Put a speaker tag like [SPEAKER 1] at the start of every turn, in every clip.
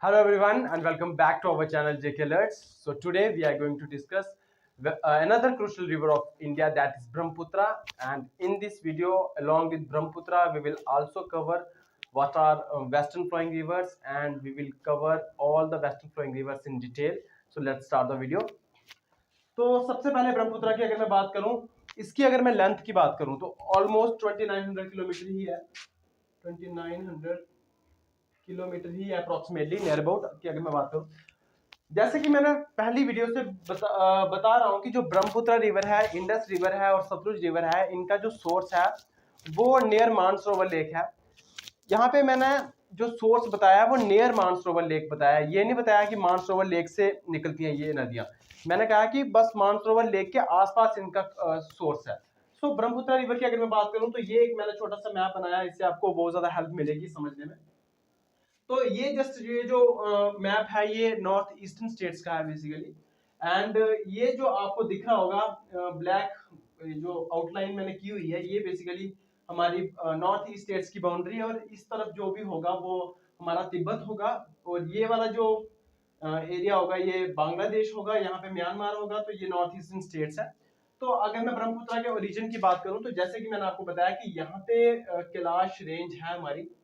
[SPEAKER 1] Hello everyone and welcome back to our channel JK Alerts. So today we are going to discuss another crucial river of India, that is Brahmaputra, and in this video along with Brahmaputra we will also cover what are western flowing rivers, and we will cover all the western flowing rivers in detail. So let's start the video. तो सबसे पहले ब्रह्मपुत्र की अगर मैं बात करूं, इसकी अगर मैं लेंथ की बात करूं तो ऑलमोस्ट 2900 किलोमीटर ही है। 2900 kilometre he approximately near about की अगर मैं बात करूं, जैसे कि मैंने पहली वीडियो से बता रहा हूं कि जो ब्रह्मपुत्र रिवर है, इंडस रिवर है और सतलुज रिवर है, इनका जो सोर्स है वो नियर मानसरोवर लेक है। यहाँ पे मैंने जो सोर्स बताया वो नियर मानसरोवर लेक बताया, ये नहीं बताया कि मानसरोवर लेक से निकलती हैं ये नदियां। मैंने कहा कि बस मानसरोवर लेक के आसपास इनका सोर्स है। सो ब्रह्मपुत्र रिवर की अगर मैं बात करूं तो ये एक मैंने छोटा सा मैप बनाया, इससे आपको बहुत ज्यादा हेल्प मिलेगी समझने में। तो ये जस्ट ये जो मैप है ये नॉर्थ ईस्टर्न स्टेट्स का है बेसिकली। एंड ये जो आपको दिख रहा होगा ब्लैक जो आउटलाइन मैंने की हुई है, ये बेसिकली हमारी नॉर्थ ईस्ट स्टेट्स की बाउंड्री है, और इस तरफ जो भी होगा वो हमारा तिब्बत होगा, और ये वाला जो एरिया होगा ये बांग्लादेश होगा, यहाँ पे म्यांमार होगा, तो ये नॉर्थ ईस्टर्न स्टेट्स है। तो अगर मैं ब्रह्मपुत्र के ओरिजिन की बात करूं तो जैसे कि मैंने आपको बताया कि यहाँ पे कैलाश रेंज है हमारी,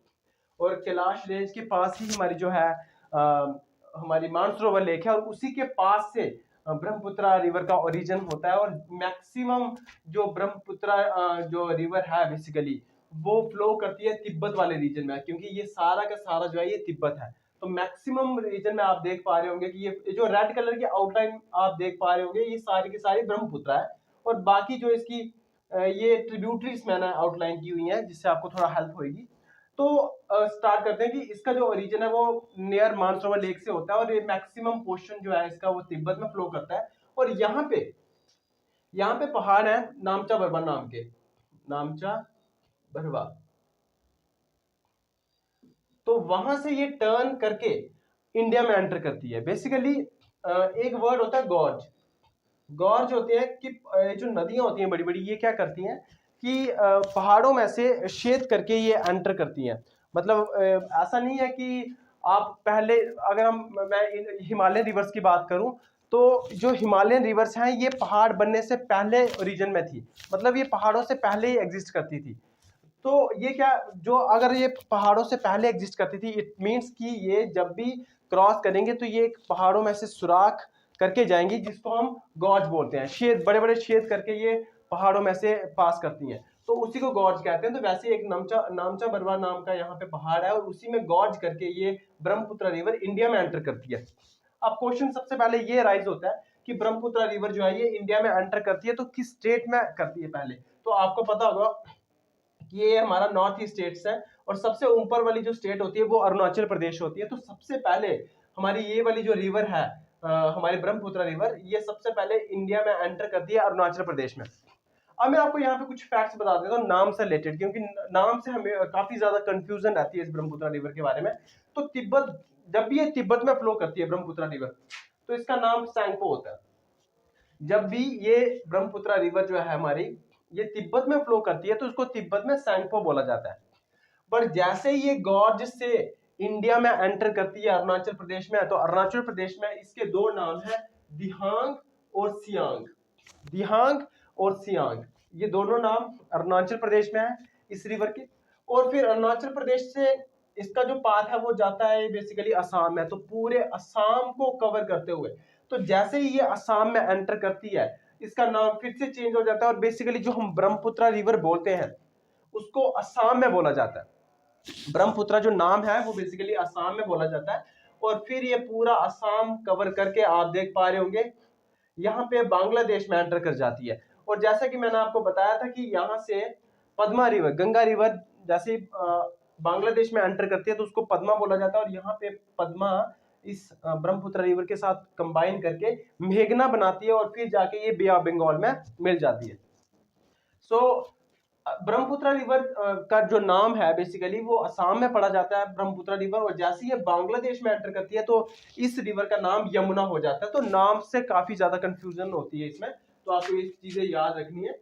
[SPEAKER 1] और कैलाश रेंज के पास ही हमारी जो है हमारी मानसरोवर लेक है, और उसी के पास से ब्रह्मपुत्र रिवर का ओरिजिन होता है। और मैक्सिमम जो ब्रह्मपुत्र जो रिवर है बेसिकली वो फ्लो करती है तिब्बत वाले रीजन में, क्योंकि ये सारा का सारा जो है ये तिब्बत है। तो मैक्सिमम रीजन में आप देख पा रहे होंगे कि ये जो रेड कलर की आउटलाइन आप देख पा रहे होंगे, ये सारी की सारी ब्रह्मपुत्र है। और बाकी जो इसकी ये ट्रिब्यूटरीज मैंने आउटलाइन की हुई है, जिससे आपको थोड़ा हेल्प होगी। तो स्टार्ट करते हैं कि इसका जो ओरिजिन है वो नियर मानसरोवर लेक से होता है, और ये मैक्सिमम पोर्शन जो है इसका वो तिब्बत में फ्लो करता है। और यहाँ पे पहाड़ है नामचा बरवा नाम के, नामचा बरवा। तो वहां से ये टर्न करके इंडिया में एंटर करती है। बेसिकली एक वर्ड होता है गॉर्ज। गॉर्ज होते हैं कि जो नदियां होती हैं बड़ी बड़ी, ये क्या करती हैं कि पहाड़ों में से छेद करके ये एंटर करती हैं। मतलब ऐसा नहीं है कि आप पहले, अगर मैं हिमालयन रिवर्स की बात करूं तो जो हिमालयन रिवर्स हैं ये पहाड़ बनने से पहले रीजन में थी, मतलब ये पहाड़ों से पहले ही एग्जिस्ट करती थी। तो ये क्या, जो अगर ये पहाड़ों से पहले एग्जिस्ट करती थी, इट मीन्स कि ये जब भी क्रॉस करेंगे तो ये पहाड़ों में से सुराख करके जाएंगी, जिसको हम गॉर्ज बोलते हैं। छेद, बड़े बड़े छेद करके ये पहाड़ों में से पास करती हैं, तो उसी को गॉर्ज कहते हैं। तो वैसे एक नामचा बरवा नाम का यहाँ पे पहाड़ है, और उसी में गॉर्ज करके ये ब्रह्मपुत्र रिवर इंडिया में एंटर करती है। अब क्वेश्चन सबसे पहले ये राइज होता है कि ब्रह्मपुत्र रिवर जो है ये इंडिया में एंटर करती है तो किस स्टेट में करती है पहले। तो आपको पता होगा कि ये हमारा नॉर्थ ईस्ट स्टेट्स है, और सबसे ऊपर वाली जो स्टेट होती है वो अरुणाचल प्रदेश होती है। तो सबसे पहले हमारी ये वाली जो रिवर है हमारी ब्रह्मपुत्र रिवर, ये सबसे पहले इंडिया में एंटर करती है अरुणाचल प्रदेश में। अब मैं आपको यहाँ पे कुछ फैक्ट्स बता देता हूँ नाम से रिलेटेड, क्योंकि नाम से हमें काफी ज्यादा कंफ्यूजन रहती है इस ब्रह्मपुत्र रिवर के बारे में। तो तिब्बत, जब भी ये तिब्बत में फ्लो करती है ब्रह्मपुत्र रिवर, तो इसका नाम सैंगपो होता है। जब भी ये ब्रह्मपुत्र रिवर जो है हमारी ये तिब्बत में फ्लो करती है तो उसको तिब्बत में सैंगपो बोला जाता है। पर जैसे ये गॉर्ज से इंडिया में एंटर करती है अरुणाचल प्रदेश में, तो अरुणाचल प्रदेश में इसके दो नाम है, दिहांग और सियांग। दिहांग और सियांग, ये दोनों नाम अरुणाचल प्रदेश में है इस रिवर के। और फिर अरुणाचल प्रदेश से इसका जो पाथ है वो जाता है बेसिकली असम में, तो पूरे असम को कवर करते हुए। तो जैसे ही ये असम में एंटर करती है इसका नाम फिर से चेंज हो जाता है, और बेसिकली जो हम ब्रह्मपुत्र रिवर बोलते हैं उसको असम में बोला जाता है। ब्रह्मपुत्र जो नाम है वो बेसिकली असम में बोला जाता है, और फिर ये पूरा असम कवर करके आप देख पा रहे होंगे यहाँ पे बांग्लादेश में एंटर कर जाती है। और जैसा कि मैंने आपको बताया था कि यहाँ से पद्मा रिवर, गंगा रिवर जैसे बांग्लादेश में एंटर करती है तो उसको पद्मा बोला जाता है, और यहाँ पे पद्मा इस ब्रह्मपुत्र रिवर के साथ कंबाइन करके मेघना बनाती है, और फिर जाके ये बे ऑफ बंगाल में मिल जाती है। सो ब्रह्मपुत्र रिवर का जो नाम है बेसिकली वो असम में पढ़ा जाता है ब्रह्मपुत्र रिवर, और जैसे ये बांग्लादेश में एंटर करती है तो इस रिवर का नाम यमुना हो जाता है। तो नाम से काफी ज्यादा कंफ्यूजन होती है इसमें, तो आपको ये चीजें याद रखनी है।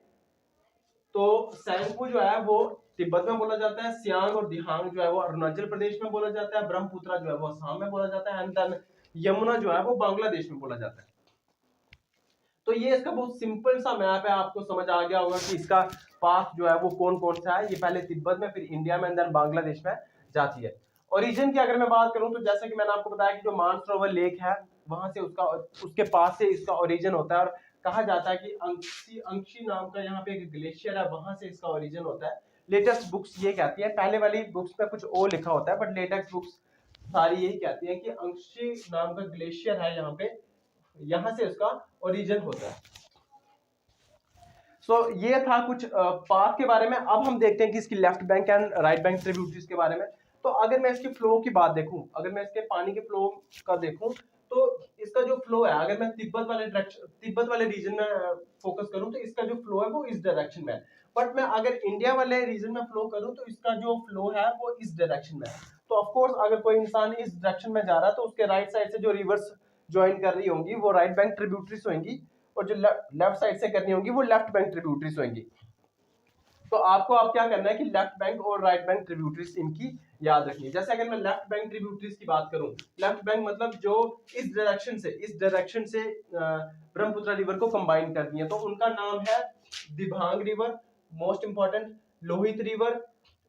[SPEAKER 1] तो सैंगपो जो है वो तिब्बत में बोला जाता है, सियांग और दिहांग जो है वो अरुणाचल प्रदेश में बोला जाता है, ब्रह्मपुत्रा जो है वो असम में बोला जाता है, एंड देन यमुना जो है वो बांग्लादेश में बोला जाता है। तो ये इसका बहुत सिंपल सा मैप है, आपको समझ आ गया होगा कि इसका पाथ जो है वो कौन कौन सा है। ये पहले तिब्बत में, फिर इंडिया में, देन बांग्लादेश में जाती है। ओरिजिन की अगर मैं बात करूं तो जैसे कि मैंने आपको बताया कि जो मानसरोवर लेक है वहां से उसके पास से इसका ओरिजिन होता है, और कहा जाता है कि अंक्षी नाम का यहाँ पे एक ग्लेशियर है, वहां से इसका ओरिजिन होता है। लेटेस्ट बुक्स ये कहती है, पहले वाली बुक्स में कुछ और लिखा होता है, बट लेटेस्ट बुक्स सारी यही कहती है कि अंक्षी नाम का ग्लेशियर है यहाँ पे, यहां से उसका ओरिजिन होता है। सो ये था कुछ पाथ के बारे में। अब हम देखते हैं कि इसकी left bank and right bank tributaries के बारे में। तो अगर मैं इसकी फ्लो की बात देखूं, अगर मैं इसके पानी के फ्लो का देखूं, तो इसका जो फ्लो है, अगर मैं तिब्बत वाले रीजन में फोकस करूं तो इसका जो फ्लो है वो इस डायरेक्शन में है। बट मैं अगर इंडिया वाले रीजन में फ्लो करूं तो इसका जो फ्लो है वो इस डायरेक्शन में है। तो ऑफ कोर्स अगर कोई इंसान इस डायरेक्शन में जा रहा है तो उसके राइट साइड से जो रिवर्स ज्वाइन कर रही होंगी वो राइट बैंक ट्रिब्यूटरीज होंगी, और जो लेफ्ट साइड से करनी होंगी वो लेफ्ट बैंक ट्रिब्यूटरीज होंगी। तो आपको आप क्या करना है कि लेफ्ट बैंक और राइट बैंक ट्रिब्यूटरीज इनकी याद रखनी है। जैसे अगर मैं लेफ्ट बैंक ट्रिब्यूटरीज की बात करूं, लेफ्ट बैंक मतलब जो इस डायरेक्शन से ब्रह्मपुत्र रिवर को कंबाइन करती है, तो उनका नाम है Dibang river, most important, Lohit river,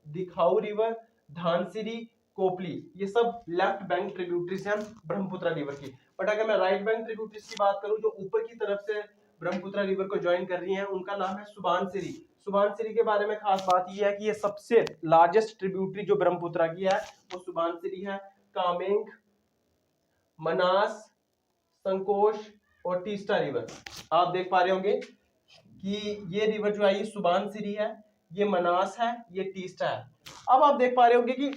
[SPEAKER 1] Dikhow river, Dhansiri, Kopili, ये सब लेफ्ट बैंक ट्रिब्यूटरीज हैं ब्रह्मपुत्र रिवर की। बट अगर मैं राइट बैंक ट्रिब्यूटरीज की बात करूं, जो ऊपर की तरफ से ब्रह्मपुत्र रिवर को ज्वाइन कर रही हैं, उनका नाम है सुबानसिरी। सुबानसिरी के बारे में खास बात यह है कि ये सबसे लार्जेस्ट ट्रिब्यूटरी जो ब्रह्मपुत्र की है वो सुबानसिरी है। कामेंग, मनास, संकोश और तीस्ता रिवर, आप देख पा रहे होंगे कि ये रिवर जो है ये सुबानसिरी है, ये मनास है, ये तीस्ता है। अब आप देख पा रहे होंगे कि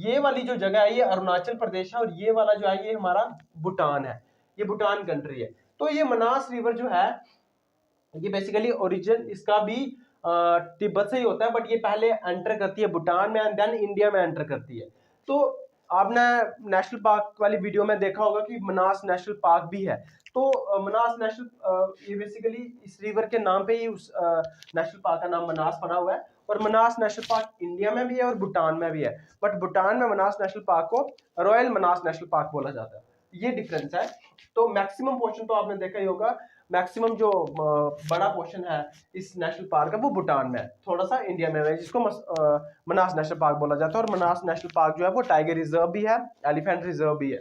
[SPEAKER 1] ये वाली जो जगह है ये अरुणाचल प्रदेश है, और ये वाला जो है ये हमारा भूटान है, ये भूटान कंट्री है। तो ये मनास रिवर जो है ये बेसिकली ओरिजिन इसका भी तिब्बत से ही होता है, बट ये पहले एंटर करती है भूटान में एंड देन इंडिया में एंटर करती है। तो आपने नेशनल पार्क वाली वीडियो में देखा होगा कि मनास नेशनल पार्क भी है। तो मनास नेशनल ये बेसिकली इस रिवर के नाम पे ही उस नेशनल पार्क का नाम मनास पड़ा हुआ है, और मनास नेशनल पार्क इंडिया में भी है और भूटान में भी है। बट भूटान में मनास नेशनल पार्क को रॉयल मनास नेशनल पार्क बोला जाता है, ये डिफरेंस है। तो मैक्सिमम पोर्शन तो आपने देखा ही होगा, मैक्सिमम जो बड़ा पोर्शन है इस नेशनल पार्क का वो भूटान में है, थोड़ा सा इंडिया में है, जिसको मनास नेशनल पार्क बोला जाता है। और मनास नेशनल पार्क जो है वो टाइगर रिजर्व भी है, एलिफेंट रिजर्व भी है।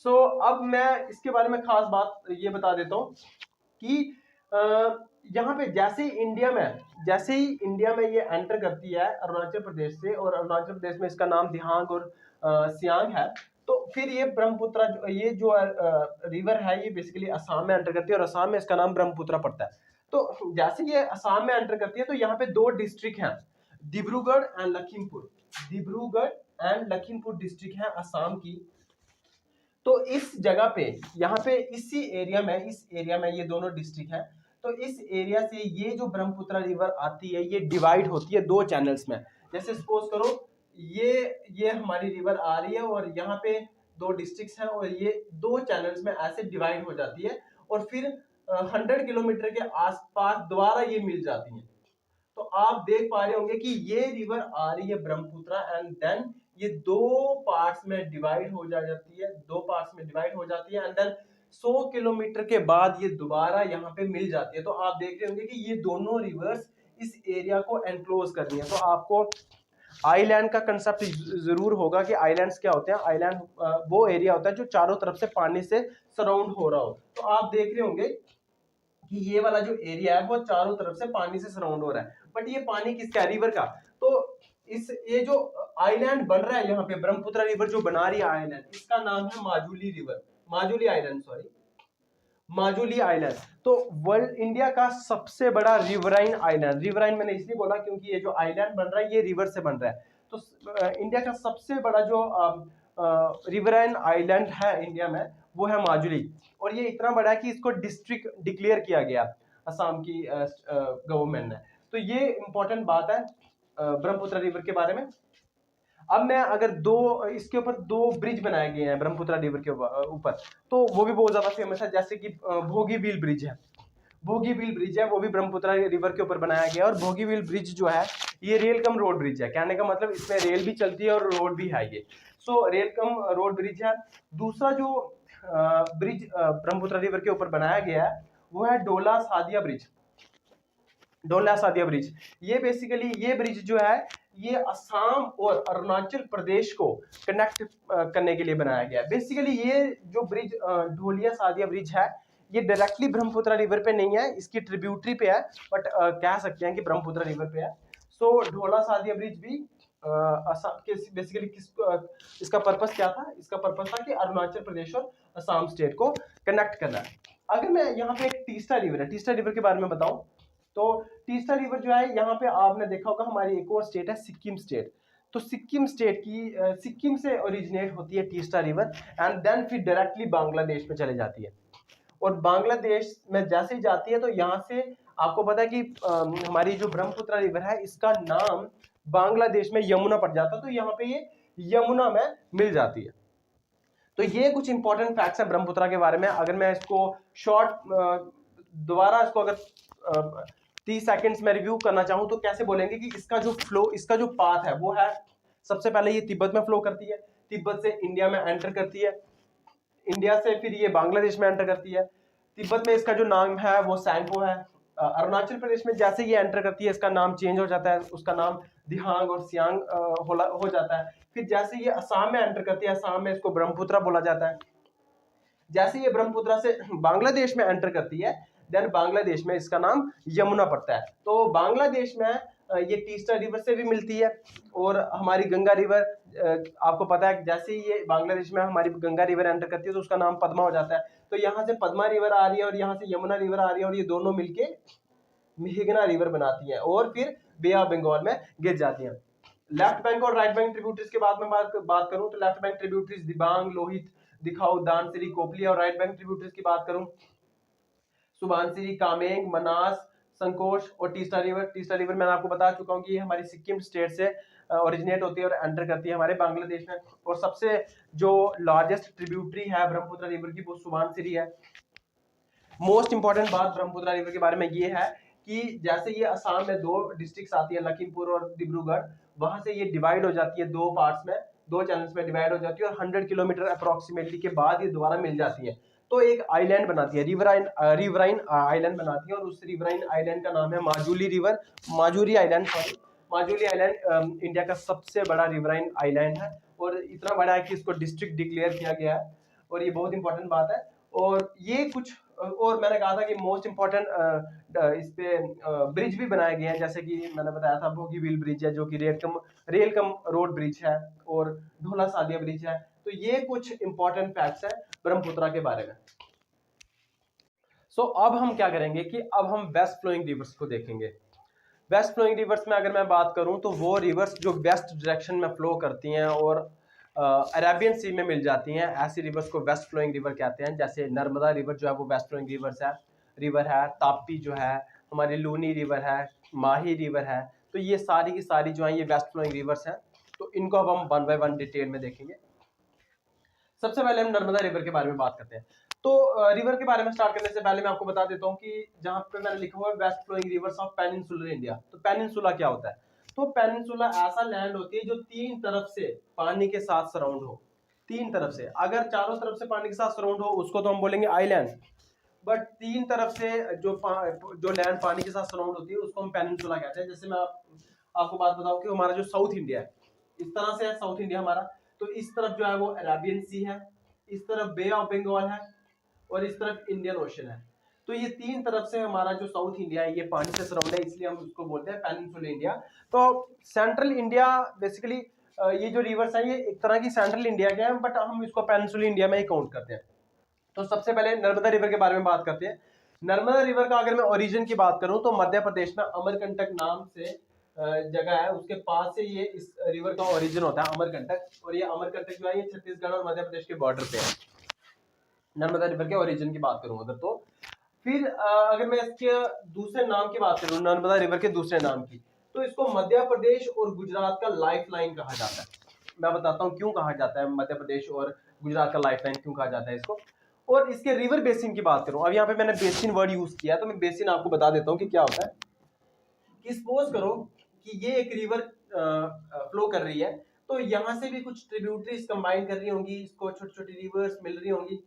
[SPEAKER 1] सो अब मैं इसके बारे में खास बात ये बता देता हूँ कि यहाँ पे जैसे ही इंडिया में ये एंटर करती है अरुणाचल प्रदेश से, और अरुणाचल प्रदेश में इसका नाम दिहांग और सियांग है, तो फिर ये ब्रह्मपुत्र ये जो रिवर है ये बेसिकली असम में एंटर करती है, और असम में इसका नाम ब्रह्मपुत्र पड़ता है। तो जैसे ये असम में एंटर करती है तो यहाँ पे दो डिस्ट्रिक्ट हैं, Dibrugarh and Lakhimpur. Dibrugarh and Lakhimpur district है असम की। तो इस जगह पे यहाँ पे इस एरिया में ये दोनों डिस्ट्रिक्ट हैं। तो इस एरिया से ये जो ब्रह्मपुत्र रिवर आती है ये डिवाइड होती है दो चैनल्स में। जैसे सपोज करो ये हमारी रिवर आ रही है और यहाँ पे दो डिस्ट्रिक्ट्स हैं, और ये दो चैनल्स में ऐसे डिवाइड हो जाती है, और फिर 100 किलोमीटर के आसपास दोबारा ये मिल जाती है। तो आप देख पा रहे होंगे कि ये रिवर आ रही है ब्रह्मपुत्र, एंड देन ये दो पार्ट्स में डिवाइड हो जाती है, एंड देन 100 किलोमीटर के बाद ये दोबारा यहाँ पे मिल जाती है। तो आप देख रहे होंगे कि ये दोनों रिवर्स इस एरिया को एनक्लोज कर रही है। तो आपको आइलैंड का कंसेप्ट जरूर होगा कि आइलैंड्स क्या होते हैं। आइलैंड वो एरिया होता है जो चारों तरफ से पानी से सराउंड हो रहा हो। तो आप देख रहे होंगे कि ये वाला जो एरिया है वो चारों तरफ से पानी से सराउंड हो रहा है, बट ये पानी किसका, रिवर का। तो ये जो आइलैंड बन रहा है यहाँ पे ब्रह्मपुत्र रिवर जो बना रही है आइलैंड, इसका नाम है माजुली रिवर, माजुली आइलैंड। तो वर्ल्ड इंडिया का सबसे बड़ा रिवराइन आइलैंड, रिवराइन मैंने इसलिए बोला क्योंकि ये जो आइलैंड बन रहा है ये रिवर से बन रहा है। तो इंडिया का सबसे बड़ा जो रिवराइन आइलैंड है इंडिया में वो है माजुली, और ये इतना बड़ा है कि इसको डिस्ट्रिक्ट डिक्लेयर किया गया असम की गवर्नमेंट ने। तो ये इंपॉर्टेंट बात है ब्रह्मपुत्र रिवर के बारे में। अब मैं अगर इसके ऊपर दो ब्रिज बनाए गए हैं ब्रह्मपुत्र रिवर के ऊपर, तो वो भी बहुत ज्यादा फेमस है, जैसे कि भोगी बील ब्रिज है। बोगीबील ब्रिज है वो भी ब्रह्मपुत्र रिवर के ऊपर बनाया गया है। और बोगीबील ब्रिज जो है ये रेल कम रोड ब्रिज है, कहने का मतलब इसमें रेल भी चलती है और रोड भी है ये। सो रेल कम रोड ब्रिज है। दूसरा जो ब्रिज ब्रह्मपुत्र रिवर के ऊपर बनाया गया है वो है डोला सादिया ब्रिज। डोला सादिया ब्रिज, ये बेसिकली ये ब्रिज जो है ये असम और अरुणाचल प्रदेश को कनेक्ट करने के लिए बनाया गया है। बेसिकली ये जो ब्रिज ढोलिया सादिया ब्रिज है ये डायरेक्टली ब्रह्मपुत्र रिवर पे नहीं है, इसकी ट्रिब्यूटरी पे है, बट कह सकते हैं कि ब्रह्मपुत्र रिवर पे है। सो ढोला सादिया ब्रिज भी बेसिकली इसका पर्पस क्या था, इसका पर्पस था कि अरुणाचल प्रदेश और असम स्टेट को कनेक्ट करना है। अगर मैं यहाँ पे एक तीस्ता रिवर है, तीस्ता रिवर के बारे में बताऊं तो तीस्ता रिवर जो है यहाँ पे आपने देखा होगा हमारी एक और स्टेट है सिक्किम स्टेट। तो सिक्किम स्टेट की सिक्किम से ओरिजिनेट होती है तीस्ता रिवर एंड देन फिर डायरेक्टली बांग्लादेश में चले जाती है। और बांग्लादेश में जैसे ही जाती है तो यहाँ से आपको पता है कि हमारी जो ब्रह्मपुत्र रिवर है इसका नाम बांग्लादेश में यमुना पड़ जाता है, तो यहाँ पे ये यमुना में मिल जाती है। तो ये कुछ इंपॉर्टेंट फैक्ट्स हैं ब्रह्मपुत्र के बारे में। अगर मैं इसको शॉर्ट दोबारा इसको अगर 30 सेकंड्स में रिव्यू करना चाहूं तो कैसे बोलेंगे कि इसका जो फ्लो, इसका जो पाथ है वो है, सबसे पहले ये तिब्बत में फ्लो करती है, तिब्बत से इंडिया में एंटर करती है, इंडिया से फिर ये बांग्लादेश में एंटर करती है। तिब्बत में इसका जो नाम है वो सैंको है। अरुणाचल प्रदेश में जैसे ये एंटर करती है इसका नाम चेंज हो जाता है, उसका नाम दिहांग और सियांग हो जाता है। फिर जैसे ये असम में एंटर करती है, असम में इसको ब्रह्मपुत्र बोला जाता है। जैसे ये ब्रह्मपुत्र से बांग्लादेश में एंटर करती है देन बांग्लादेश में इसका नाम यमुना पड़ता है। तो बांग्लादेश में ये तीस्ता रिवर से भी मिलती है और हमारी गंगा रिवर, आपको पता है जैसे ही ये बांग्लादेश में हमारी गंगा रिवर एंटर करती है तो उसका नाम पद्मा हो जाता है। तो यहाँ से पद्मा रिवर आ रही है और यहाँ से यमुना रिवर आ रही है और ये दोनों मिलके मेघना रिवर बनाती है और फिर बे ऑफ बंगाल में गिर जाती है। लेफ्ट बैंक और राइट बैंक ट्रिब्यूटरीज के बाद में बात करूं तो left bank tributaries Dibang, Lohit, Dikhow, Dhansiri, Kopili. और राइट बैंक ट्रिब्यूटरीज की बात करूं सुबानसिरी, कामेंग, मनास, संकोश और तीस्ता रिवर। तीस्ता रिवर मैंने आपको बता चुका हूं कि ये हमारी सिक्किम स्टेट से ओरिजिनेट होती है और एंटर करती है हमारे बांग्लादेश में। और सबसे जो लार्जेस्ट ट्रिब्यूटरी है ब्रह्मपुत्र रिवर की वो सुबानसिरी है। मोस्ट इंपॉर्टेंट बात ब्रह्मपुत्र रिवर के बारे में ये है कि जैसे ये असम में दो डिस्ट्रिक्ट्स आती है, लखीमपुर और डिब्रूगढ़, वहां से ये डिवाइड हो जाती है दो पार्ट्स में, दो चैनल्स में डिवाइड हो जाती है और 100 किलोमीटर अप्रोक्सीमेटली के बाद ये दोबारा मिल जाती है। तो एक आइलैंड बनाती है, रिवराइन आइलैंड बनाती है और उस रिवराइन आइलैंड का नाम है Majuli river, Majuli island, sorry Majuli island India का सबसे बड़ा रिवराइन आइलैंड है और इतना बड़ा है कि इसको डिस्ट्रिक्ट डिक्लेयर किया गया है और ये बहुत इंपॉर्टेंट बात है। और ये कुछ और मैंने कहा था कि मोस्ट इंपॉर्टेंट इस पे ब्रिज भी बनाए गए हैं, जैसे कि मैंने बताया था बोगीबील ब्रिज है जो कि रेल कम रोड ब्रिज है और ढोला सादिया ब्रिज है। तो ये कुछ इंपॉर्टेंट फैक्ट्स हैं ब्रह्मपुत्र के बारे में। सो अब हम क्या करेंगे कि अब हम वेस्ट फ्लोइंग रिवर्स को देखेंगे। वेस्ट फ्लोइंग रिवर्स में अगर मैं बात करूं तो वो रिवर्स जो वेस्ट डायरेक्शन में फ्लो करती हैं और अरेबियन सी में मिल जाती हैं, ऐसी रिवर्स को वेस्ट फ्लोइंग रिवर कहते हैं। जैसे नर्मदा रिवर जो है वो वेस्ट फ्लोइंग रिवर है, तापी जो है, हमारी लूनी रिवर है, माही रिवर है। तो ये सारी की सारी जो है ये वेस्ट फ्लोइंग रिवर्स हैं। तो इनको अब हम 1 बाय 1 डिटेल में देखेंगे। सबसे पहले हम नर्मदा रिवर के बारे में बात करते हैं। तो रिवर के बारे में स्टार्ट करने से पहले मैं आपको बता देता हूँ कि जहां पे मैंने लिखा हुआ है west flowing rivers of peninsular India, तो पेनिनसुला क्या होता है? तो पेनिनसुला ऐसा लैंड होती है जो तीन तरफ से पानी के साथ सराउंड हो, तीन तरफ से। अगर चारों तरफ से पानी के साथ सराउंड हो उसको तो हम बोलेंगे आइलैंड, बट तीन तरफ से जो लैंड पानी के साथ सराउंड होती है उसको हम पेनिनसुला कहते हैं। जैसे मैं आपको बात बताऊं कि हमारा जो साउथ इंडिया है इस तरह से है, साउथ इंडिया हमारा, तो इस तरफ जो है वो अरेबियन सी है, इस तरफ बे ऑफ बंगाल है और इस तरफ इंडियन ओशन है। तो ये तीन तरफ से हमारा जो साउथ इंडिया है ये पानी से सराउंड है, इसलिए हम उसको बोलते हैं पेनिनसुलर इंडिया। तो सेंट्रल इंडिया बेसिकली ये जो रिवर्स है ये एक तरह की सेंट्रल इंडिया के हैं, बट हम इसको पेनिनसुलर इंडिया में ही काउंट करते हैं। तो सबसे पहले नर्मदा रिवर के बारे में बात करते हैं। नर्मदा रिवर का अगर मैं ओरिजिन की बात करूं तो मध्य प्रदेश में अमरकंटक नाम से जगह है, उसके पास से ये इस रिवर का ओरिजिन होता है अमरकंटक। और ये अमरकंटक जो है ये छत्तीसगढ़ और मध्य प्रदेश के बॉर्डर पे है। नर्मदा रिवर के ओरिजिन की बात करूं अगर तो फिर अगर मैं इसके दूसरे नाम की बात करूं, नर्मदा रिवर के दूसरे नाम की, तो इसको मध्य प्रदेश और गुजरात का लाइफलाइन कहा जाता है। मैं बताता हूं क्यों कहा जाता है मध्य प्रदेश और गुजरात का लाइफलाइन क्यों कहा जाता है इसको। और इसके रिवर बेसिन की बात करूं, अब यहाँ पे मैंने बेसिन वर्ड यूज किया है, तो मैं बेसिन आपको बता देता हूँ कि क्या होता है। कि सपोज करो कि ये एक रिवर फ्लो कर रही है, तो यहाँ से भी कुछ ट्रिब्यूटरीज कंबाइन कर रही होंगी, इसको छोटी छोटी रिवर्स मिल रही होंगी।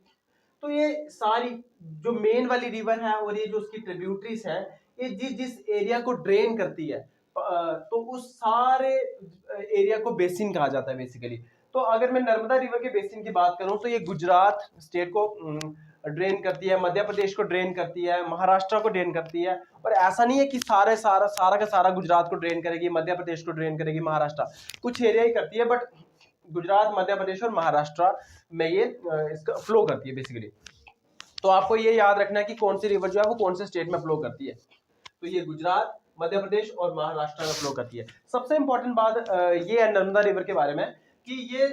[SPEAKER 1] तो ये सारी जो मेन वाली रिवर है और ये जो उसकी ट्रिब्यूटरीज हैं, ये जिस जिस एरिया को ड्रेन करती है, तो उस सारे एरिया को बेसिन कहा जाता है बेसिकली। तो अगर मैं नर्मदा रिवर के बेसिन की बात करूं, तो ये गुजरात स्टेट को ड्रेन करती है, मध्य प्रदेश को ड्रेन करती है, महाराष्ट्र को ड्रेन करती है। और ऐसा नहीं है कि सारा का सारा गुजरात को ड्रेन करेगी, मध्य प्रदेश को ड्रेन करेगी, महाराष्ट्र कुछ एरिया ही करती है, बट गुजरात, मध्य प्रदेश और महाराष्ट्र में ये इसका फ्लो करती है बेसिकली। तो आपको ये याद रखना है कि कौन सी रिवर जो है वो कौन से स्टेट में फ्लो करती है। तो ये गुजरात, मध्य प्रदेश और महाराष्ट्र में फ्लो करती है। सबसे इंपॉर्टेंट बात ये है नर्मदा रिवर के बारे में कि ये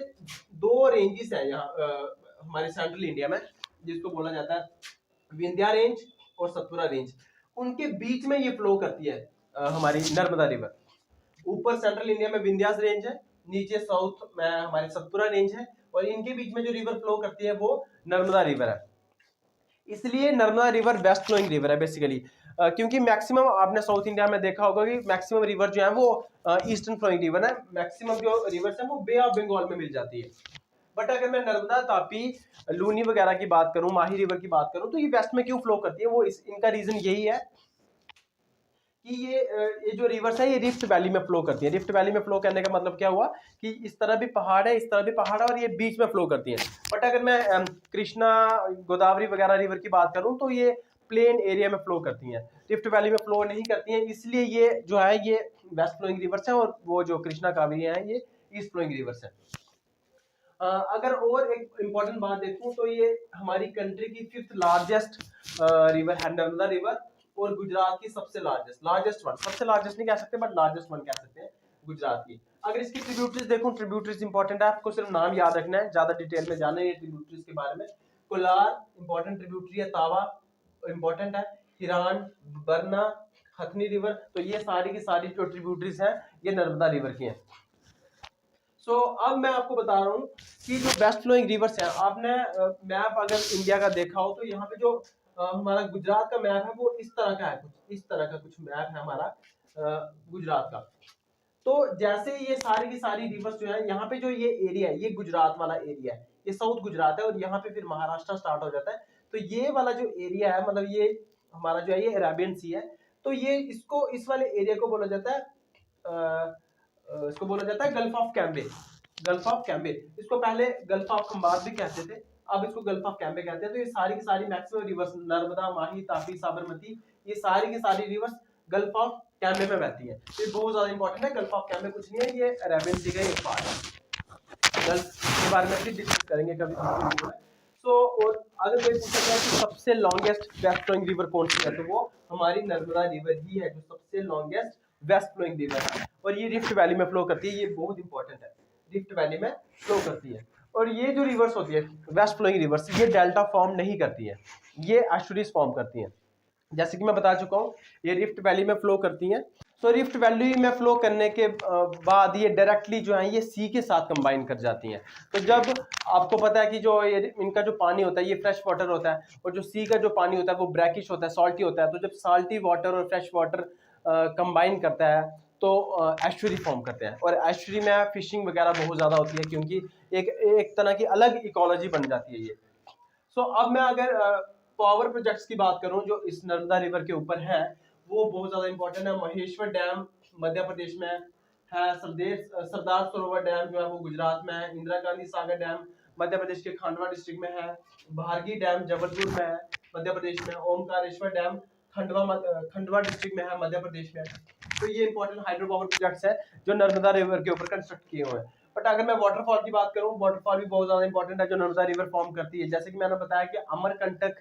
[SPEAKER 1] दो रेंजेस हैं यहाँ हमारे सेंट्रल इंडिया में, जिसको बोला जाता है विंध्या रेंज और सतपुरा रेंज। उनके बीच में ये फ्लो करती है हमारी नर्मदा रिवर। ऊपर सेंट्रल इंडिया में विंध्यास रेंज है, नीचे साउथ में हमारे सतपुरा रेंज है, और इनके बीच में जो रिवर फ्लो करती है वो नर्मदा रिवर है। इसलिए Narmada river west flowing river है बेसिकली, क्योंकि मैक्सिमम आपने साउथ इंडिया में देखा होगा कि मैक्सिमम रिवर जो है वो ईस्टर्न फ्लोइंग रिवर है। मैक्सिमम जो रिवर्स है वो बे ऑफ बंगाल में मिल जाती है। बट अगर मैं नर्मदा, तापी, लूनी वगैरह की बात करूं, माही रिवर की बात करूं, तो ये वेस्ट में क्यों फ्लो करती है, वो इनका रीजन यही है कि ये जो रिवर्स है ये रिफ्ट वैली में फ्लो करती है। रिफ्ट वैली में फ्लो करने का मतलब क्या हुआ कि इस तरह भी पहाड़ है, इस तरह भी पहाड़ है, और ये बीच में फ्लो करती है। बट अगर मैं कृष्णा, गोदावरी वगैरह रिवर की बात करूं, तो ये प्लेन एरिया में फ्लो करती हैं, रिफ्ट वैली में फ्लो नहीं करती हैं। इसलिए ये जो है ये वेस्ट फ्लोइंग रिवर्स है, और वो जो कृष्णा, कावेरी है ये ईस्ट फ्लोइंग रिवर्स है। अगर और एक इंपॉर्टेंट बात देखूं, तो ये हमारी कंट्री की 5th लार्जेस्ट रिवर है नर्मदा रिवर, और गुजरात की सबसे लार्जेस्ट वन, सबसे लार्जेस्ट नहीं कह सकते बट लार्जेस्ट वन कह सकते हैं गुजरात की। अगर इसकी ट्रिब्यूटरीज देखूं, ट्रिब्यूटरीज इंपॉर्टेंट है, आपको सिर्फ नाम याद रखना है, ज्यादा डिटेल में जाना है ट्रिब्यूटरीज के बारे में। कोलार इंपॉर्टेंट ट्रिब्यूटरी है, तावा इंपॉर्टेंट है, हिरान, बरना, हथनी रिवर, तो ये सारी की सारी जो ट्रिब्यूटरीज हैं ये नर्मदा रिवर की हैं। सो अब मैं आपको बता रहा हूँ कि जो वेस्ट फ्लोइंग रिवर्स है, आपने मैप अगर इंडिया का देखा हो, तो यहाँ पे जो हमारा गुजरात का मैप है वो इस तरह का है, कुछ इस तरह का कुछ मैप है हमारा गुजरात का। तो जैसे ये सारी की सारी रिवर्स जो है, यहाँ पे जो ये एरिया है ये गुजरात वाला एरिया है, ये साउथ गुजरात है, और यहाँ पे फिर महाराष्ट्र स्टार्ट हो जाता है। तो ये वाला जो एरिया है, मतलब ये हमारा जो है ये अरेबियन सी है, तो ये इसको, इस वाले एरिया को बोला जाता है इसको बोला जाता है gulf of Cambay. Gulf of Cambay, इसको पहले गल्फ ऑफ खंबात भी कहते थे, अब इसको गल्फ ऑफ कैम्बे कहते हैं। तो ये सारी की सारी मैक्सिमम रिवर्स, नर्मदा, माही, तापी, साबरमती, ये सारी की सारी रिवर्स गल्फ ऑफ कैम्बे में बहती है। तो ये बहुत ज्यादा इंपॉर्टेंट है। गल्फ ऑफ कैम्बे कुछ नहीं है, ये अरेबियन सी का एक पार्ट है। गल्फ के बारे में भी डिस्कस करेंगे कभी। सो और अगर कोई पूछा जाए कि सबसे लॉन्गेस्ट वेस्ट फ्लोइंग रिवर कौन सी है, तो वो हमारी नर्मदा रिवर ही है जो सबसे लॉन्गेस्ट वेस्ट फ्लोइंग रिवर है, और ये रिफ्ट वैली में फ्लो करती है। ये बहुत इंपॉर्टेंट है, रिफ्ट वैली में फ्लो करती है। और ये जो रिवर्स होती है वेस्ट फ्लोइंग रिवर्स, ये डेल्टा फॉर्म नहीं करती है, ये एस्चुरीज फॉर्म करती हैं। जैसे कि मैं बता चुका हूँ, ये रिफ्ट वैली में फ्लो करती हैं। सो रिफ्ट वैली में फ्लो करने के बाद ये डायरेक्टली जो है ये सी के साथ कंबाइन कर जाती हैं। तो जब आपको पता है कि जो ये इनका जो पानी होता है ये फ्रेश वाटर होता है, और जो सी का जो पानी होता है वो ब्रैकिश होता है, सॉल्टी होता है। तो जब साल्टी वाटर और फ्रेश वाटर कंबाइन करता है तो एस्चुरी फॉर्म करते हैं, और एस्चुरी में फिशिंग वगैरह बहुत ज़्यादा होती है, क्योंकि एक तरह की अलग इकोलॉजी बन जाती है ये। सो अब मैं अगर पावर प्रोजेक्ट्स की बात करूं जो इस नर्मदा रिवर के ऊपर है, वो बहुत ज्यादा इंपॉर्टेंट है। महेश्वर डैम मध्य प्रदेश में है, सरदार सरोवर डैम जो है वो गुजरात में है, इंदिरा गांधी सागर डैम मध्य प्रदेश के खंडवा डिस्ट्रिक्ट में है, भारगी डैम जबलपुर में है मध्य प्रदेश में, ओमकारेश्वर डैम खंडवा डिस्ट्रिक्ट में है मध्य प्रदेश में। तो ये इंपॉर्टेंट हाइड्रो पावर प्रोजेक्ट्स है जो नर्मदा रिवर के ऊपर कंस्ट्रक्ट किए हुए हैं। बट अगर मैं वाटरफॉल की बात करूं, वाटरफॉल भी बहुत ज्यादा इंपॉर्टेंट है जो नर्मदा रिवर फॉर्म करती है। जैसे कि मैंने बताया कि अमरकंटक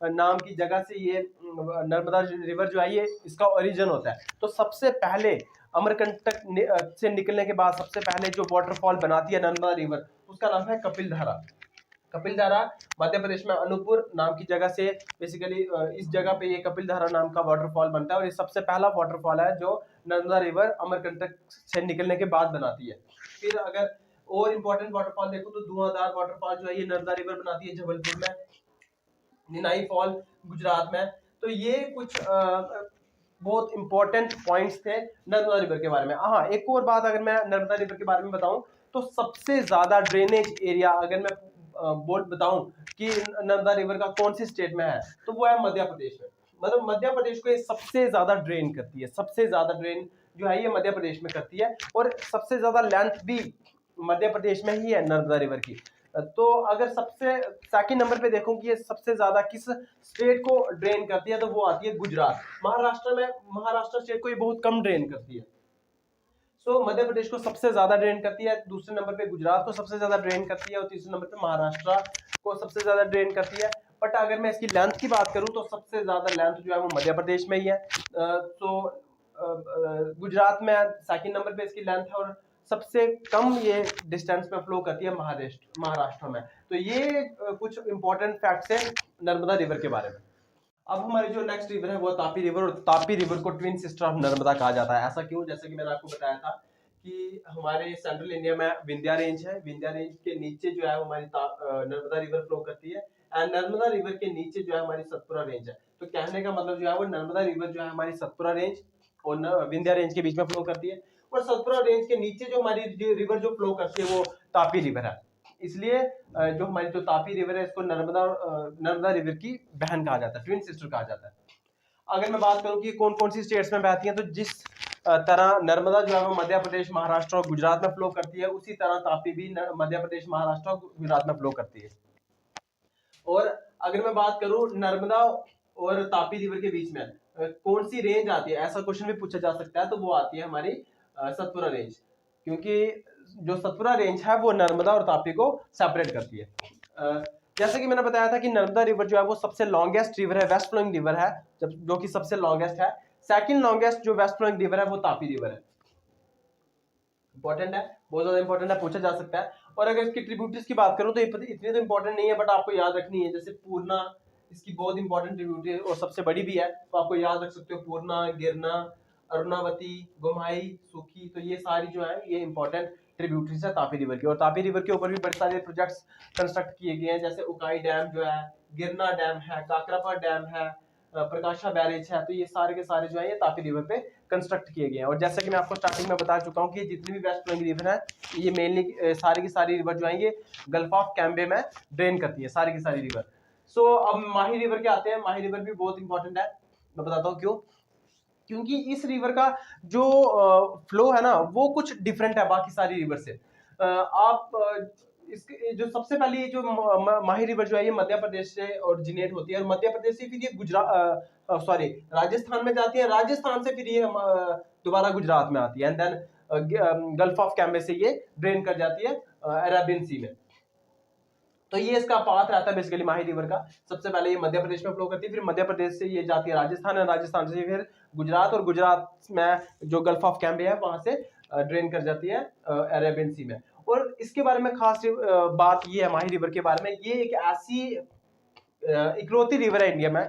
[SPEAKER 1] नाम की जगह से ये नर्मदा रिवर जो है ये इसका ओरिजिन होता है। तो सबसे पहले अमरकंटक से निकलने के बाद सबसे पहले जो वाटरफॉल बनाती है नर्मदा रिवर, उसका नाम है कपिल धारा। कपिल धारा मध्य प्रदेश में अनूपपुर नाम की जगह से बेसिकली इस जगह पे ये कपिल धारा नाम का वाटरफॉल बनता है, और ये सबसे पहला वाटरफॉल है जो नर्मदा रिवर अमरकंटक से निकलने के बाद बनाती है। फिर अगर और इम्पोर्टेंट वाटरफॉल देखो तो धुआंधार वाटरफॉल जो है ये नर्मदा रिवर बनाती है जबलपुर में। निनाई फॉल गुजरात में। तो ये कुछ बहुत इंपॉर्टेंट पॉइंट्स थे नर्मदा रिवर के बारे में। हाँ, एक और बात अगर मैं नर्मदा रिवर के बारे में बताऊं तो सबसे ज्यादा ड्रेनेज एरिया अगर मैं बोल बताऊं कि नर्मदा रिवर का कौन सी स्टेट में है तो वो है मध्य प्रदेश में। मतलब मध्य प्रदेश को ये सबसे ज्यादा ड्रेन करती है, सबसे ज्यादा ड्रेन जो है ये मध्य प्रदेश में करती है, और सबसे ज्यादा लेंथ भी मध्य प्रदेश में ही है नर्मदा रिवर की। तो अगर सबसे सेकंड नंबर पे देखो कि ये सबसे ज्यादा किस स्टेट को ड्रेन करती है तो वो आती है गुजरात। महाराष्ट्र स्टेट को ये बहुत कम ड्रेन करती है। सो मध्य प्रदेश को सबसे ज्यादा ड्रेन करती है, दूसरे नंबर पे गुजरात को सबसे ज्यादा ड्रेन करती है, और तीसरे नंबर पे महाराष्ट्र को सबसे ज्यादा ड्रेन करती है। बट अगर मैं इसकी लेंथ की बात करूं तो सबसे ज्यादा लेंथ जो है वो मध्य प्रदेश में ही है। तो गुजरात में सेकंड नंबर पे इसकी लेंथ है, और सबसे कम ये डिस्टेंस में फ्लो करती है महाराष्ट्र में। तो ये कुछ इंपॉर्टेंट फैक्ट्स हैं नर्मदा रिवर के बारे में। अब हमारी जो नेक्स्ट रिवर है वो तापी रिवर, और तापी रिवर को ट्विन सिस्टर ऑफ नर्मदा कहा जाता है। ऐसा क्यों? जैसे कि मैंने आपको बताया था कि हमारे सेंट्रल इंडिया में विंध्या रेंज है, विंध्या रेंज के नीचे जो है हमारी नर्मदा रिवर फ्लो करती है, एंड नर्मदा रिवर के नीचे जो है हमारी सतपुरा रेंज है। तो कहने का मतलब जो है वो नर्मदा रिवर जो है हमारी सतपुरा रेंज और विंध्या रेंज के बीच में फ्लो करती है, और सतपुरा रेंज के नीचे जो हमारी रिवर जो फ्लो करती है वो तापी रिवर है। इसलिए जो हमारी जो तापी रिवर है इसको नर्मदा रिवर की बहन कहा जाता है, ट्विन सिस्टर कहा जाता है। अगर मैं बात करूं कि कौन कौन सी स्टेट्स में बहती हैं, तो जिस तरह नर्मदा जो है वो मध्य प्रदेश, महाराष्ट्र और गुजरात में फ्लो करती है, उसी तरह तापी भी मध्य प्रदेश, महाराष्ट्र और गुजरात में फ्लो करती है। और अगर मैं बात करूं नर्मदा और तापी रिवर के बीच में कौन सी रेंज आती है, ऐसा क्वेश्चन भी पूछा जा सकता है, तो वो आती है हमारी सतपुरा रेंज, क्योंकि जो सतपुरा रेंज है वो नर्मदा और तापी को सेपरेट करती है। जैसे कि मैंने बताया था कि नर्मदा रिवर जो है वो सबसे लॉन्गेस्ट रिवर है, वेस्ट फ्लोइंग रिवर है, जो कि सबसे लॉन्गेस्ट है। सेकंड लॉन्गेस्ट जो वेस्ट फ्लोइंग रिवर है वो तापी रिवर है। इंपॉर्टेंट है, बहुत ज्यादा इंपॉर्टेंट है, पूछा जा सकता है। और अगर इसकी ट्रिब्यूटरीज की बात करूं तो इतनी तो इंपॉर्टेंट नहीं है, बट आपको याद रखनी है। जैसे पूर्णा, इसकी बहुत इंपॉर्टेंट ट्रिब्यूटरी और सबसे बड़ी भी है, तो आपको याद रख सकते हो पूर्णा, गिरना, अरुणावती, गोमाई, सुखी। तो ये सारी जो है ये इंपॉर्टेंट ट्रिब्यूटरीज है तापी रिवर की। और तापी रिवर के ऊपर भी बड़े सारे प्रोजेक्ट्स कंस्ट्रक्ट किए गए हैं, जैसे उकाई डैम जो है, गिरना डैम है, काकरापा डैम है, प्रकाशा बैरेज है। तो ये सारे के सारे जो है ये तापी रिवर पे कंस्ट्रक्ट किए गए हैं। और जैसे कि मैं आपको स्टार्टिंग में बता चुका हूँ कि जितनी भी वेस्ट फ्लोइंग रिवर है ये मेनली सारी की सारी रिवर जो है ये गल्फ ऑफ कैम्बे में ड्रेन करती है, सारी की सारी रिवर। सो अब माही रिवर के आते हैं। माही रिवर भी बहुत इंपॉर्टेंट है, मैं बताता हूँ क्यों। क्योंकि इस रिवर का जो फ्लो है ना वो कुछ डिफरेंट है बाकी सारी रिवर से। आप इसके जो सबसे पहले जो माही रिवर जो है ये मध्य प्रदेश से ओरिजिनेट होती है, और मध्य प्रदेश से फिर ये गुजरात सॉरी राजस्थान में जाती है, राजस्थान से फिर ये दोबारा गुजरात में आती है, and then gulf of Cambay से ये ड्रेन कर जाती है अरेबियन सी में। तो ये इसका पाथ रहता है बेसिकली माही रिवर का। सबसे पहले ये मध्य प्रदेश में फ्लो करती है, फिर मध्य प्रदेश से ये जाती है राजस्थान, और राजस्थान से फिर गुजरात, और गुजरात में जो गल्फ ऑफ कैम्बे है वहां से ड्रेन कर जाती है अरेबियन सी में। और इसके बारे में खास बात ये है माही रिवर के बारे में, ये एक ऐसी इकलौती रिवर है इंडिया में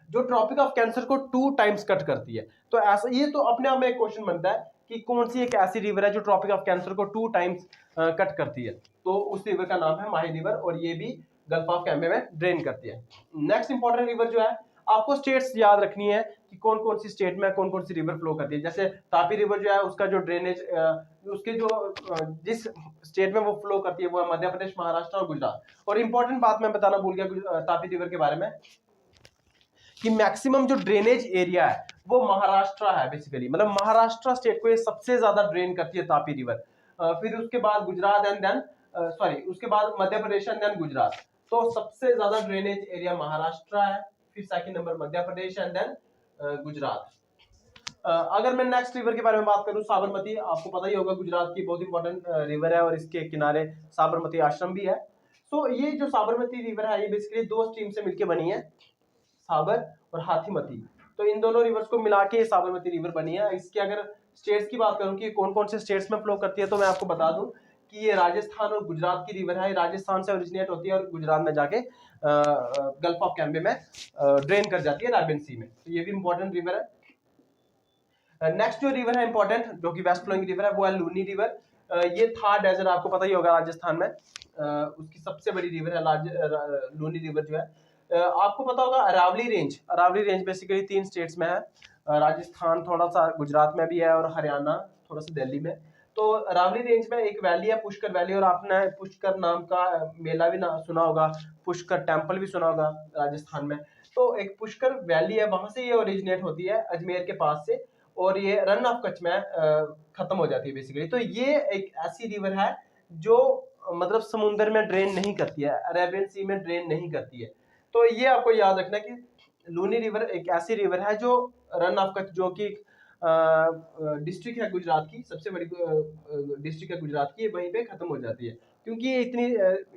[SPEAKER 1] जो ट्रॉपिक ऑफ कैंसर को 2 टाइम्स कट करती है। तो ऐसा ये तो अपने आप में एक क्वेश्चन बनता है कि कौन सी एक ऐसी रिवर है जो ट्रॉपिक ऑफ कैंसर को 2 टाइम्स कट करती है। तो उस रिवर का नाम है माही रिवर, और ये भी गल्फ ऑफ कैम्बे में ड्रेन करती है। नेक्स्ट इंपॉर्टेंट रिवर जो है, आपको स्टेट्स याद रखनी है कि कौन कौन सी स्टेट में कौन कौन सी रिवर फ्लो करती है। जैसे तापी रिवर जो है उसका जो ड्रेनेज उसके जो जिस स्टेट में वो फ्लो करती है वो है मध्य प्रदेश, महाराष्ट्र और गुजरात। और इंपॉर्टेंट बात मैं बताना भूल गया तापी रिवर के बारे में, कि मैक्सिमम जो ड्रेनेज एरिया है वो महाराष्ट्र है बेसिकली। मतलब महाराष्ट्र स्टेट को ये सबसे ज्यादा ड्रेन करती है तापी रिवर। फिर उसके बाद गुजरात, एंड देन उसके बाद मध्य प्रदेश, एंड देन गुजरात। तो सबसे ज्यादा ड्रेनेज एरिया महाराष्ट्र है, फिर second number Madhya Pradesh, and then Gujarat. अगर मैं नेक्स्ट रिवर के बारे में बात करूं, साबरमती, आपको पता ही होगा गुजरात की बहुत इंपॉर्टेंट रिवर है, और इसके किनारे साबरमती आश्रम भी है। तो ये जो साबरमती रिवर है ये बेसिकली 2 स्ट्रीम से मिलकर बनी है, साबर और हाथीमती। तो इन दोनों रिवर्स को मिला के साबरमती रिवर बनी है। इसकी अगर स्टेट्स की बात करूं कि कौन कौन से स्टेट्स में फ्लो करती है, तो मैं आपको बता दूं कि ये राजस्थान और गुजरात की रिवर है। राजस्थान से ओरिजिनेट होती है और गुजरात में जाके गल्फ ऑफ कैम्बे में ड्रेन कर जाती है अरेबियन सी में। तो ये भी इंपॉर्टेंट रिवर है। नेक्स्ट जो रिवर है इंपॉर्टेंट जो कि वेस्ट फ्लोइंग रिवर है वो है लूनी रिवर। ये थार डेजर्ट आपको पता ही होगा राजस्थान में, उसकी सबसे बड़ी रिवर है लूनी रिवर जो है। आपको पता होगा अरावली रेंज बेसिकली 3 स्टेट्स में है, राजस्थान, थोड़ा सा गुजरात में भी है और हरियाणा, थोड़ा सा दिल्ली में। तो अरावली रेंज में एक वैली है पुष्कर वैली, और आपने पुष्कर नाम का मेला भी सुना होगा, पुष्कर टेम्पल भी सुना होगा राजस्थान में। तो एक पुष्कर वैली है, वहां से ये ओरिजिनेट होती है अजमेर के पास से, और ये रन ऑफ कच्छ में खत्म हो जाती है बेसिकली। तो ये एक ऐसी रिवर है जो मतलब समुद्र में ड्रेन नहीं करती है, अरेबियन सी में ड्रेन नहीं करती है। तो ये आपको याद रखना कि लूनी रिवर एक ऐसी रिवर है जो रन ऑफ कच्छ, जो कि डिस्ट्रिक्ट है गुजरात की, सबसे बड़ी डिस्ट्रिक्ट है गुजरात की, वहीं पे खत्म हो जाती है, क्योंकि ये इतनी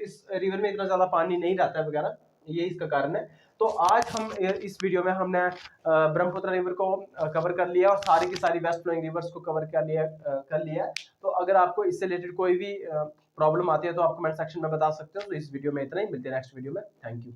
[SPEAKER 1] इस रिवर में इतना ज्यादा पानी नहीं रहता है वगैरह, ये इसका कारण है। तो आज हम इस वीडियो में हमने ब्रह्मपुत्र रिवर को कवर कर लिया और सारी की सारी वेस्ट फ्लोइंग रिवर्स को कवर कर लिया। तो अगर आपको इससे रिलेटेड कोई भी प्रॉब्लम आती है तो आप कमेंट सेक्शन में बता सकते हो। तो इस वीडियो में इतना ही, मिलते हैं नेक्स्ट वीडियो में। Thank you.